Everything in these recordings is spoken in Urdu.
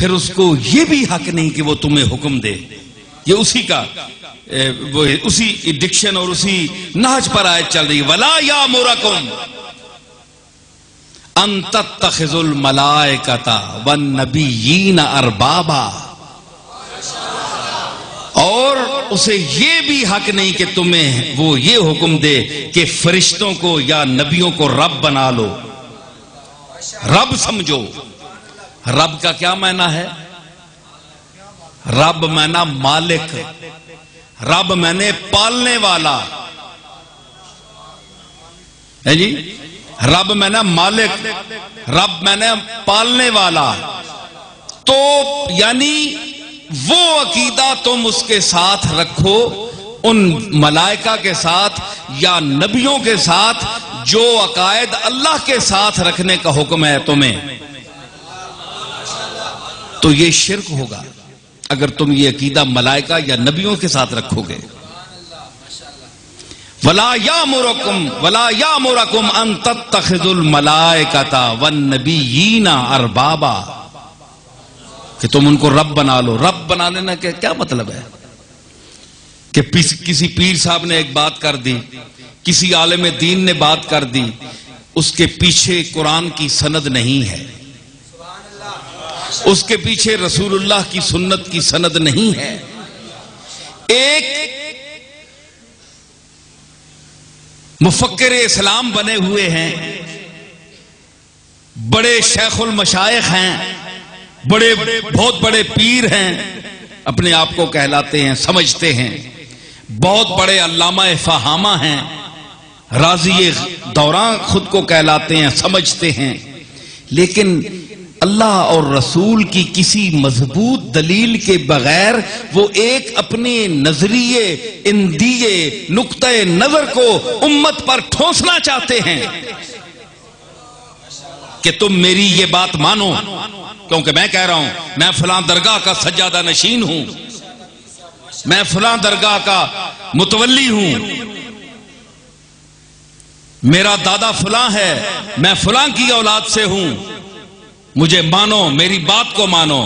پھر اس کو یہ بھی حق نہیں کہ وہ تمہیں حکم دے. یہ اسی کا اسی ڈکشن اور اسی نہج پر آیت چل رہی. وَلَا يَأْمُرَكُمْ أَن تَتَّخِذُوا الْمَلَائِكَةَ وَالنَّبِيِّينَ أَرْبَابًا. اور اسے یہ بھی حق نہیں کہ تمہیں وہ یہ حکم دے کہ فرشتوں کو یا نبیوں کو رب بنا لو. رب سمجھو. رب کا کیا معنی ہے؟ رب معنی مالک، رب معنی پالنے والا ہے جی. رب معنی مالک، رب معنی پالنے والا. تو یعنی وہ عقیدہ تم اس کے ساتھ رکھو، ان ملائکہ کے ساتھ یا نبیوں کے ساتھ جو عقائد اللہ کے ساتھ رکھنے کا حکم ہے تمہیں. تو یہ شرک ہوگا اگر تم یہ عقیدہ ملائکہ یا نبیوں کے ساتھ رکھو گے. وَلَا يَأْمُرَكُمْ أَن تَتَّخِذُوا الْمَلَائِكَةَ وَالنَّبِيِّينَ أَرْبَابًا کہ تم ان کو رب بنا لو. رب بنا لینا کیا مطلب ہے؟ کہ کسی پیر صاحب نے ایک بات کر دی، کسی عالم دین نے بات کر دی، اس کے پیچھے قرآن کی سند نہیں ہے، اس کے پیچھے رسول اللہ کی سنت کی سند نہیں ہے. ایک مفکر اسلام بنے ہوئے ہیں، بڑے شیخ المشائخ ہیں، بہت بڑے پیر ہیں، اپنے آپ کو کہلاتے ہیں، سمجھتے ہیں، بہت بڑے علامہ فہامہ ہیں، راضی دوران خود کو کہلاتے ہیں، سمجھتے ہیں. لیکن اللہ اور رسول کی کسی مضبوط دلیل کے بغیر وہ ایک اپنے نظریے، اندیے، نقطہ نظر کو امت پر ٹھونسنا چاہتے ہیں کہ تم میری یہ بات مانو کیونکہ میں کہہ رہا ہوں میں فلاں درگاہ کا سجادہ نشین ہوں، میں فلاں درگاہ کا متولی ہوں، میرا دادا فلاں ہے، میں فلاں کی اولاد سے ہوں، مجھے مانو، میری بات کو مانو.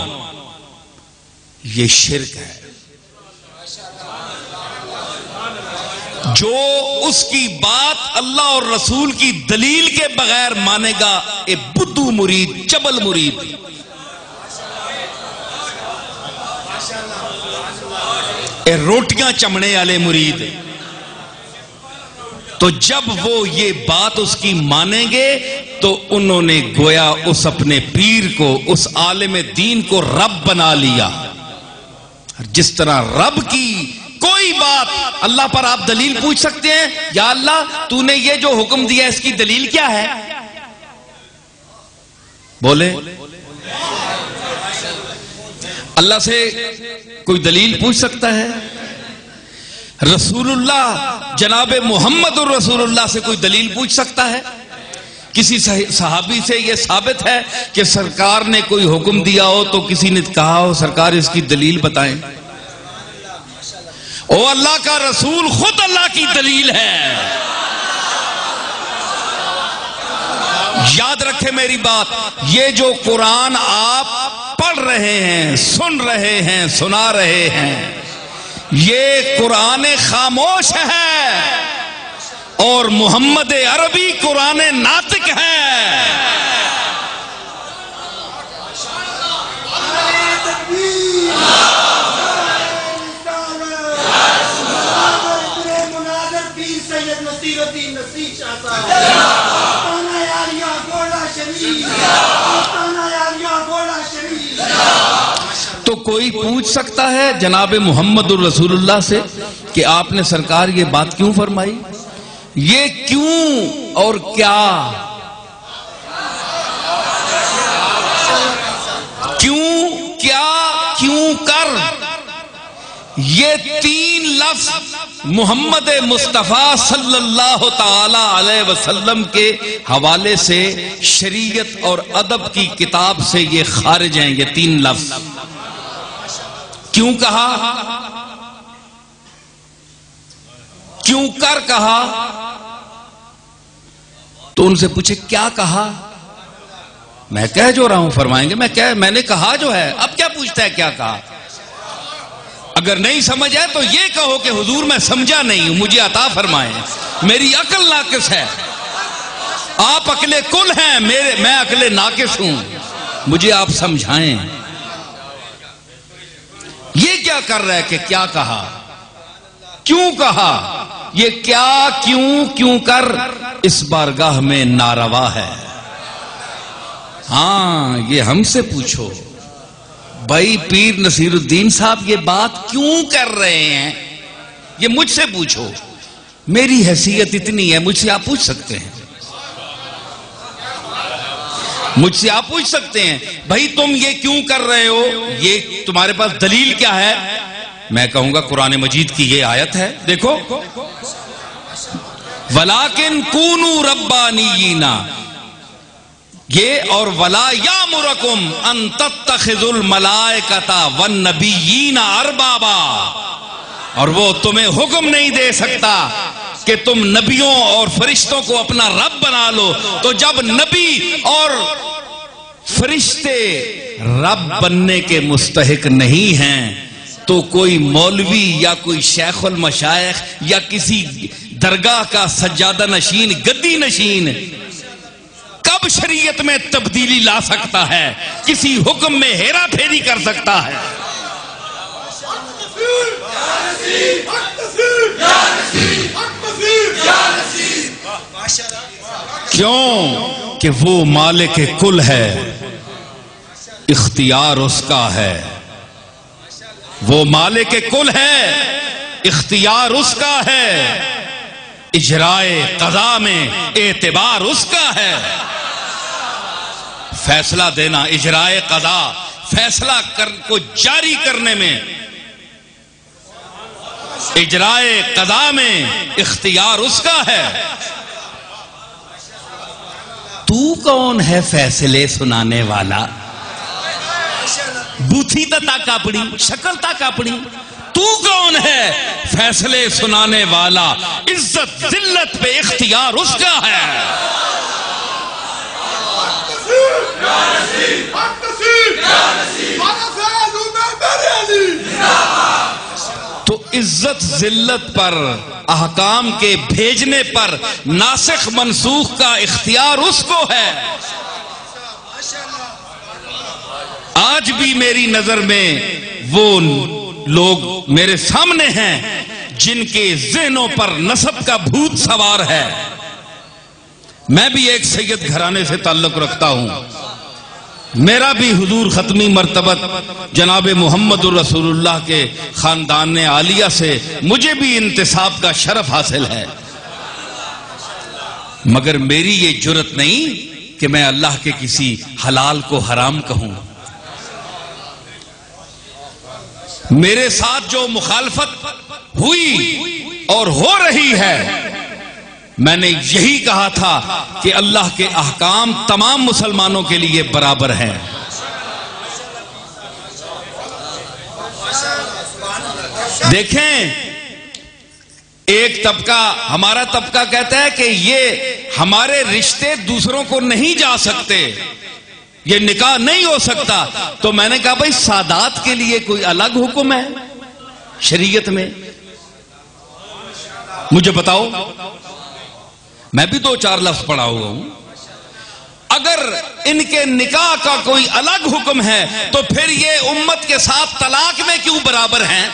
یہ شرک ہے. جو اس کی بات اللہ اور رسول کی دلیل کے بغیر مانے گا اے بدھو مرید، چبل مرید. اے روٹیاں چمڑے والے مرید. تو جب وہ یہ بات اس کی مانیں گے تو انہوں نے گویا اس اپنے پیر کو، اس عالم دین کو رب بنا لیا. جس طرح رب کی کوئی بات اللہ پر آپ دلیل پوچھ سکتے ہیں، یا اللہ تو نے یہ جو حکم دیا اس کی دلیل کیا ہے؟ بولے اللہ سے کوئی دلیل پوچھ سکتا ہے؟ رسول اللہ جناب محمد الرسول اللہ سے کوئی دلیل پوچھ سکتا ہے؟ کسی صحابی سے یہ ثابت ہے کہ سرکار نے کوئی حکم دیا ہو تو کسی نے کہا ہو سرکار اس کی دلیل بتائیں؟ او اللہ کا رسول خود اللہ کی دلیل ہے. یاد رکھیں میری بات، یہ جو قرآن آپ پڑھ رہے ہیں، سن رہے ہیں، سنا رہے ہیں، یہ قرآن خاموش ہے اور محمد عربی قرآن ناطق ہے. تو کوئی پوچھ سکتا ہے جناب محمد الرسول اللہ سے کہ آپ نے سرکار یہ بات کیوں فرمائی؟ یہ کیوں اور کیا؟ کیوں، کیا، کیوں کر، یہ تین لفظ محمد مصطفیٰ صلی اللہ تعالی علیہ وسلم کے حوالے سے شریعت اور ادب کی کتاب سے یہ خارج ہیں. یہ تین لفظ کیوں کہا، کیوں کر کہا؟ تو ان سے پوچھے کیا کہا؟ میں کہہ جو رہا ہوں فرمائیں گے میں نے کہا جو ہے، اب کیا پوچھتا ہے کیا کہا؟ اگر نہیں سمجھ آئے تو یہ کہو کہ حضور میں سمجھا نہیں ہوں، مجھے عطا فرمائیں، میری عقل ناقص ہے، آپ عقل کل ہیں، میں عقل ناقص ہوں، مجھے آپ سمجھائیں یہ کیا کر رہا ہے کہ کیا کہا، کیوں کہا، یہ کیا کیوں کر اس بارگاہ میں ناروا ہے۔ ہاں یہ ہم سے پوچھو بھائی پیر نصیر الدین صاحب یہ بات کیوں کر رہے ہیں، یہ مجھ سے پوچھو، میری حیثیت اتنی ہے، مجھ سے آپ پوچھ سکتے ہیں، مجھ سے آپ پوچھ سکتے ہیں بھائی تم یہ کیوں کر رہے ہو، یہ تمہارے پاس دلیل کیا ہے؟ میں کہوں گا قرآن مجید کی یہ آیت ہے، دیکھو وَلَٰكِن كُونُوا رَبَّانِيِّينَ، یہ اور وَلَا يَأْمُرَكُمْ أَن تَتَّخِذُوا الْمَلَائِكَةَ وَالنَّبِيِّينَ أَرْبَابًا، اور وہ تمہیں حکم نہیں دے سکتا کہ تم نبیوں اور فرشتوں کو اپنا رب بنا لو۔ تو جب نبی اور فرشتے رب بننے کے مستحق نہیں ہیں تو کوئی مولوی یا کوئی شیخ المشائخ یا کسی درگاہ کا سجادہ نشین گدی نشین کب شریعت میں تبدیلی لا سکتا ہے، کسی حکم میں ہیرا پھیری کر سکتا ہے؟ کیوں کہ وہ مالک کل ہے، اختیار اس کا ہے، وہ مالک کل ہے، اختیار اس کا ہے، اجرائے قضا میں اعتبار اس کا ہے، فیصلہ دینا، اجرائے قضا، فیصلہ کو جاری کرنے میں، اجرائے قضا میں اختیار اس کا ہے۔ تو کون ہے فیصلے سنانے والا؟ بوتھی تک اپنی شکل تک اپنی، تو کون ہے فیصلے سنانے والا؟ عزت ذلت پہ اختیار اس کا ہے۔ تو عزت ذلت پر، احکام کے بھیجنے پر، ناسخ منسوخ کا اختیار اس کو ہے۔ آج بھی میری نظر میں وہ لوگ میرے سامنے ہیں جن کے ذہنوں پر نسب کا بھوت سوار ہے۔ میں بھی ایک سید گھرانے سے تعلق رکھتا ہوں، میرا بھی حضور ختمی مرتبت جناب محمد الرسول اللہ کے خاندان عالیہ سے مجھے بھی انتساب کا شرف حاصل ہے، مگر میری یہ جرت نہیں کہ میں اللہ کے کسی حلال کو حرام کہوں۔ میرے ساتھ جو مخالفت ہوئی اور ہو رہی ہے، میں نے یہی کہا تھا کہ اللہ کے احکام تمام مسلمانوں کے لیے برابر ہیں۔ دیکھیں ایک طبقہ، ہمارا طبقہ کہتا ہے کہ یہ ہمارے رشتے دوسروں کو نہیں جا سکتے، یہ نکاح نہیں ہو سکتا۔ تو میں نے کہا بھائی سادات کے لیے کوئی الگ حکم ہے شریعت میں؟ مجھے بتاؤ، میں بھی 2-4 لفظ پڑھا ہوا ہوں۔ اگر ان کے نکاح کا کوئی الگ حکم ہے تو پھر یہ امت کے ساتھ طلاق میں کیوں برابر ہیں؟